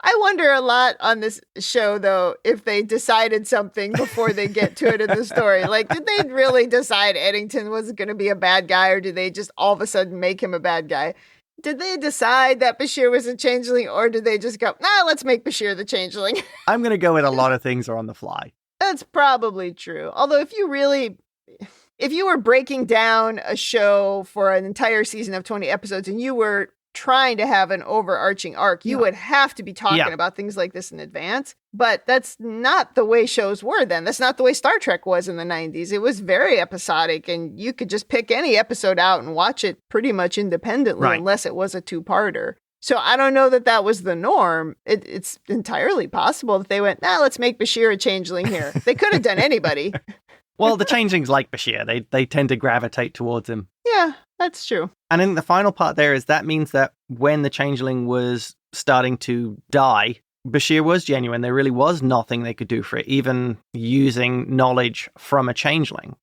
I wonder a lot on this show, though, if they decided something before they get to it in the story. Like, did they really decide Eddington was going to be a bad guy, or did they just all of a sudden make him a bad guy? Did they decide that Bashir was a changeling, or did they just go, let's make Bashir the changeling? I'm going to go with a lot of things are on the fly. That's probably true. Although if you were breaking down a show for an entire season of 20 episodes and you were trying to have an overarching arc, you would have to be talking about things like this in advance. But that's not the way shows were then. That's not the way Star Trek was in the 90s. It was very episodic, and you could just pick any episode out and watch it pretty much independently, unless it was a two-parter. So I don't know that was the norm. It's entirely possible that they went, let's make Bashir a changeling here. They could have done anybody. Well, the changelings like Bashir. They tend to gravitate towards him. Yeah, that's true. And in the final part there is that means that when the changeling was starting to die, Bashir was genuine. There really was nothing they could do for it, even using knowledge from a changeling.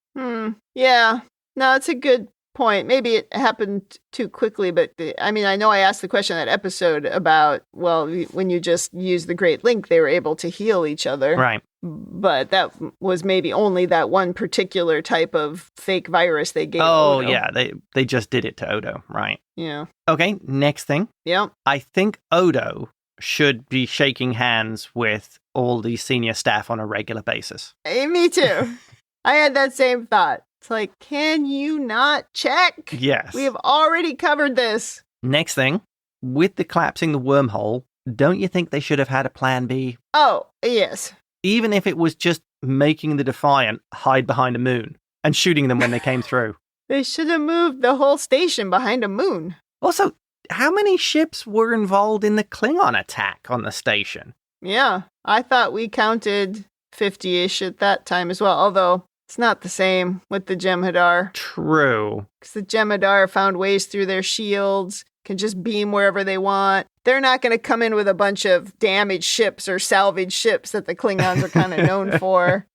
Yeah. No, it's a good point. Maybe it happened too quickly, but I know I asked the question in that episode about, well, when you just use the Great Link, they were able to heal each other. Right. But that was maybe only that one particular type of fake virus they gave Odo. Yeah, they just did it to Odo, right. Yeah. Okay, next thing. Yeah. I think Odo should be shaking hands with all the senior staff on a regular basis. Hey, me too. I had that same thought. It's like, can you not check? Yes. We have already covered this. Next thing, with the collapsing the wormhole, don't you think they should have had a plan B? Oh, yes. Even if it was just making the Defiant hide behind a moon and shooting them when they came through. They should have moved the whole station behind a moon. Also, how many ships were involved in the Klingon attack on the station? Yeah, I thought we counted 50-ish at that time as well, although it's not the same with the Jem'Hadar. True. Because the Jem'Hadar found ways through their shields, can just beam wherever they want. They're not going to come in with a bunch of damaged ships or salvaged ships that the Klingons are kind of known for.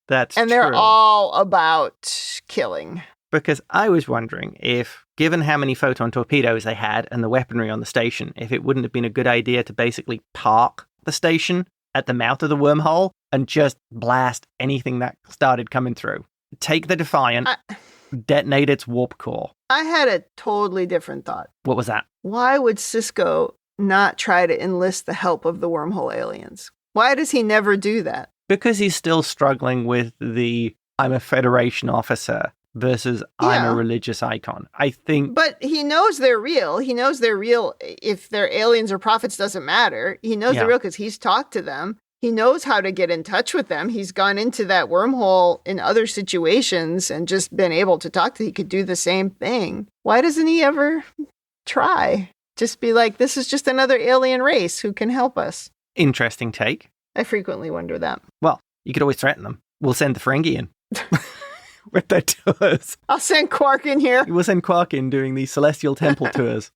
That's true. And they're all about killing. Because I was wondering if, given how many photon torpedoes they had and the weaponry on the station, if it wouldn't have been a good idea to basically park the station at the mouth of the wormhole and just blast anything that started coming through. Take the Defiant, detonate its warp core. I had a totally different thought. What was that? Why would Sisko not try to enlist the help of the wormhole aliens? Why does he never do that? Because he's still struggling with the I'm a Federation officer versus I'm a religious icon. I think... But he knows they're real. He knows they're real. If they're aliens or prophets, doesn't matter. He knows they're real because he's talked to them. He knows how to get in touch with them. He's gone into that wormhole in other situations and just been able to talk to them. He could do the same thing. Why doesn't he ever try? Just be like, this is just another alien race who can help us. Interesting take. I frequently wonder that. Well, you could always threaten them. We'll send the Ferengi in. With their tours. I'll send Quark in here. We'll send Quark in doing the Celestial Temple tours.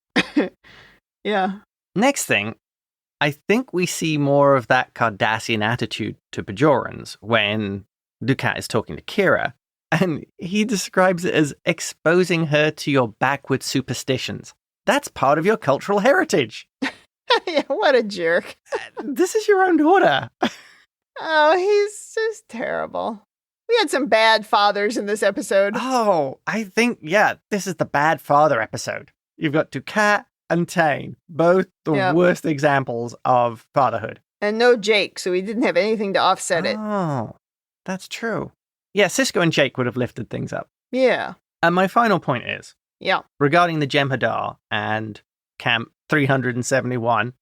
Yeah. Next thing, I think we see more of that Cardassian attitude to Bajorans when Dukat is talking to Kira, and he describes it as exposing her to your backward superstitions. That's part of your cultural heritage. Yeah, what a jerk. This is your own daughter. Oh, he's just terrible. We had some bad fathers in this episode. Oh, I think, this is the bad father episode. You've got Dukat and Tain, both the worst examples of fatherhood. And no Jake, so he didn't have anything to offset it. Oh, that's true. Yeah, Sisko and Jake would have lifted things up. Yeah. And my final point is, yeah, regarding the Jem'Hadar and Camp 371,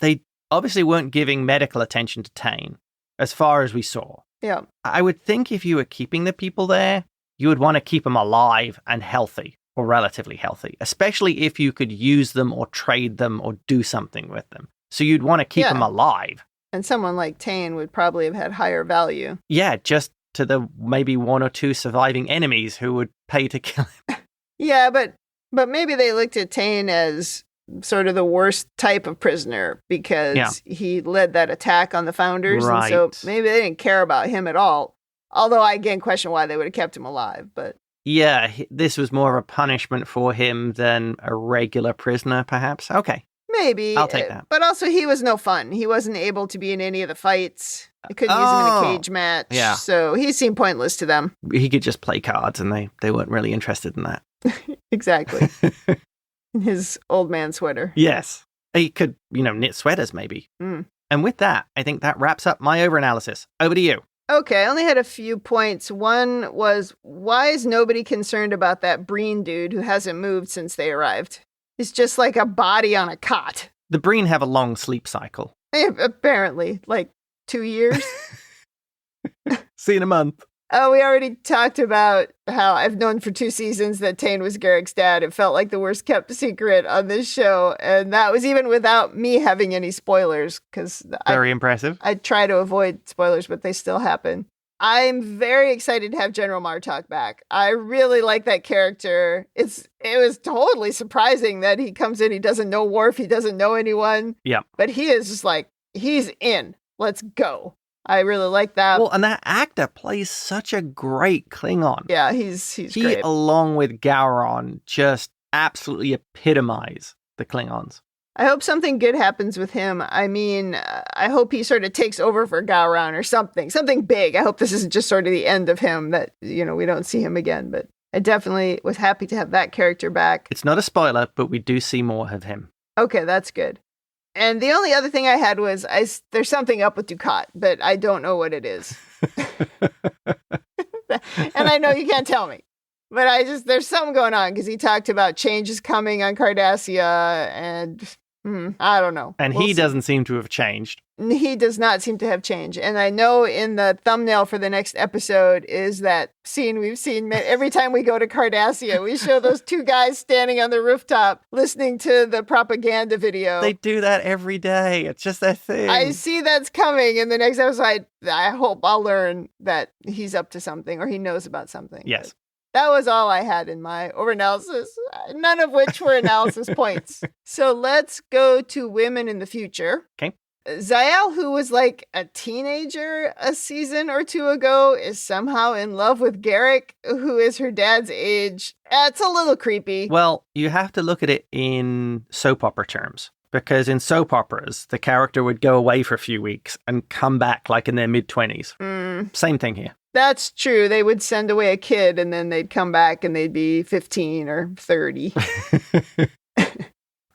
they obviously weren't giving medical attention to Tain, as far as we saw. Yeah. I would think if you were keeping the people there, you would want to keep them alive and healthy, or relatively healthy, especially if you could use them or trade them or do something with them. So you'd want to keep them alive. And someone like Tain would probably have had higher value. Yeah, just to the maybe one or two surviving enemies who would pay to kill him. Yeah, but maybe they looked at Tain as sort of the worst type of prisoner because he led that attack on the Founders. Right. And so maybe they didn't care about him at all. Although I again question why they would have kept him alive. But yeah, this was more of a punishment for him than a regular prisoner, perhaps. Okay. Maybe. I'll take that. But also he was no fun. He wasn't able to be in any of the fights. They couldn't use him in a cage match. Yeah. So he seemed pointless to them. He could just play cards and they weren't really interested in that. Exactly. In his old man sweater. Yes. He could, knit sweaters maybe. Mm. And with that, I think that wraps up my overanalysis. Over to you. Okay, I only had a few points. One was, why is nobody concerned about that Breen dude who hasn't moved since they arrived? He's just like a body on a cot. The Breen have a long sleep cycle. Apparently, like 2 years. See you in a month. Oh, we already talked about how I've known for 2 seasons that Tain was Garak's dad. It felt like the worst kept secret on this show. And that was even without me having any spoilers. Very impressive. I try to avoid spoilers, but they still happen. I'm very excited to have General Martok back. I really like that character. It was totally surprising that he comes in, he doesn't know Worf, he doesn't know anyone. Yeah. But he is just like, he's in. Let's go. I really like that. Well, and that actor plays such a great Klingon. Yeah, he's great. Along with Gowron, just absolutely epitomize the Klingons. I hope something good happens with him. I mean, I hope he sort of takes over for Gowron or something big. I hope this isn't just sort of the end of him, that, we don't see him again. But I definitely was happy to have that character back. It's not a spoiler, but we do see more of him. Okay, that's good. And the only other thing I had was, there's something up with Dukat, but I don't know what it is. And I know you can't tell me. But there's something going on, because he talked about changes coming on Cardassia, and I don't know. And he doesn't seem to have changed. He does not seem to have changed. And I know in the thumbnail for the next episode is that scene we've seen every time we go to Cardassia. We show those 2 guys standing on the rooftop listening to the propaganda video. They do that every day. It's just their thing. I see that's coming in the next episode. I hope I'll learn that he's up to something, or he knows about something. Yes. But that was all I had in my overanalysis, none of which were analysis points. So let's go to women in the future. Okay. Zael, who was like a teenager a season or 2 ago, is somehow in love with Garak, who is her dad's age. That's a little creepy. Well, you have to look at it in soap opera terms, because in soap operas, the character would go away for a few weeks and come back like in their mid-20s. Same thing here. That's true. They would send away a kid and then they'd come back and they'd be 15 or 30.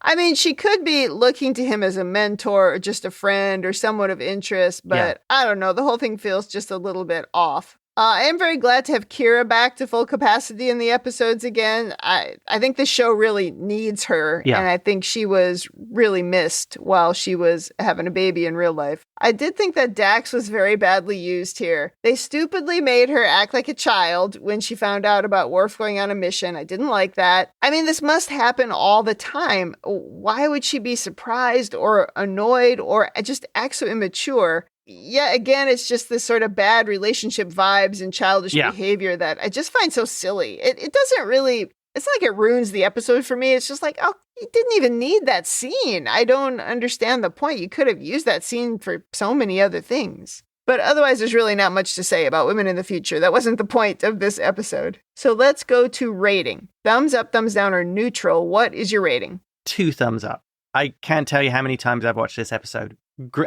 I mean, she could be looking to him as a mentor or just a friend or someone of interest, but I don't know. The whole thing feels just a little bit off. I am very glad to have Kira back to full capacity in the episodes again. I think the show really needs her, and I think she was really missed while she was having a baby in real life. I did think that Dax was very badly used here. They stupidly made her act like a child when she found out about Worf going on a mission. I didn't like that. I mean, this must happen all the time. Why would she be surprised or annoyed or just act so immature? Yeah, again, it's just this sort of bad relationship vibes and childish behavior that I just find so silly. It doesn't really, it's not like it ruins the episode for me. It's just like, oh, you didn't even need that scene. I don't understand the point. You could have used that scene for so many other things. But otherwise, there's really not much to say about women in the future. That wasn't the point of this episode. So let's go to rating. Thumbs up, thumbs down, or neutral. What is your rating? 2 thumbs up. I can't tell you how many times I've watched this episode.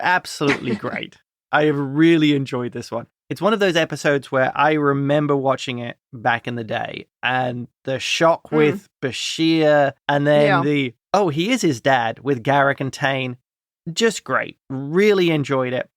Absolutely great. I have really enjoyed this one. It's one of those episodes where I remember watching it back in the day, and the shock with Bashir, and then he is his dad with Garak and Tain. Just great. Really enjoyed it.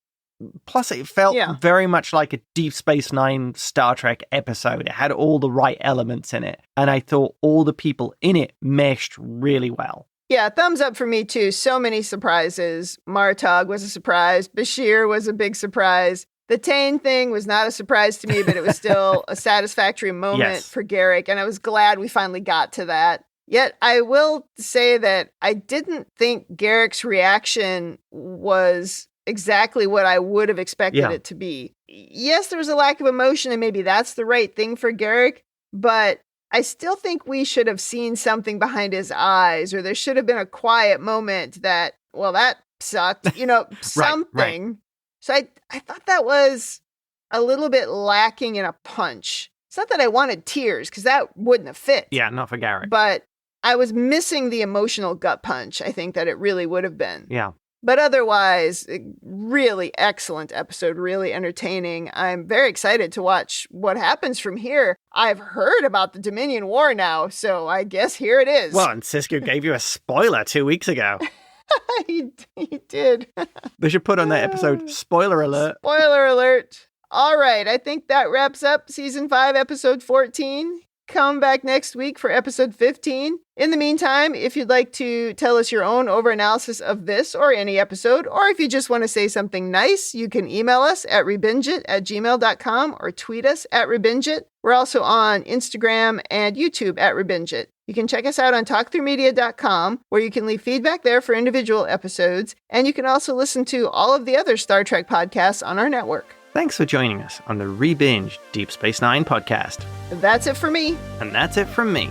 Plus, it felt very much like a Deep Space Nine Star Trek episode. It had all the right elements in it, and I thought all the people in it meshed really well. Yeah, thumbs up for me too. So many surprises. Martog was a surprise. Bashir was a big surprise. The Tain thing was not a surprise to me, but it was still a satisfactory moment for Garak, and I was glad we finally got to that. Yet, I will say that I didn't think Garak's reaction was exactly what I would have expected it to be. Yes, there was a lack of emotion, and maybe that's the right thing for Garak, but I still think we should have seen something behind his eyes, or there should have been a quiet moment that, well, that sucked, something. Right. So I thought that was a little bit lacking in a punch. It's not that I wanted tears, because that wouldn't have fit. Yeah, not for Garak. But I was missing the emotional gut punch, I think, that it really would have been. Yeah. But otherwise, really excellent episode, really entertaining. I'm very excited to watch what happens from here. I've heard about the Dominion War now, so I guess here it is. Well, and Sisko gave you a spoiler 2 weeks ago. He did. They should put on that episode, spoiler alert. Spoiler alert. All right, I think that wraps up Season 5, Episode 14. Come back next week for Episode 15. In the meantime, if you'd like to tell us your own overanalysis of this or any episode, or if you just want to say something nice, you can email us at rebingeit@gmail.com or tweet us at rebingeit. We're also on Instagram and YouTube at rebingeit. You can check us out on talkthroughmedia.com, where you can leave feedback there for individual episodes, and you can also listen to all of the other Star Trek podcasts on our network. Thanks for joining us on the Rebinge Deep Space Nine podcast. That's it for me. And that's it from me.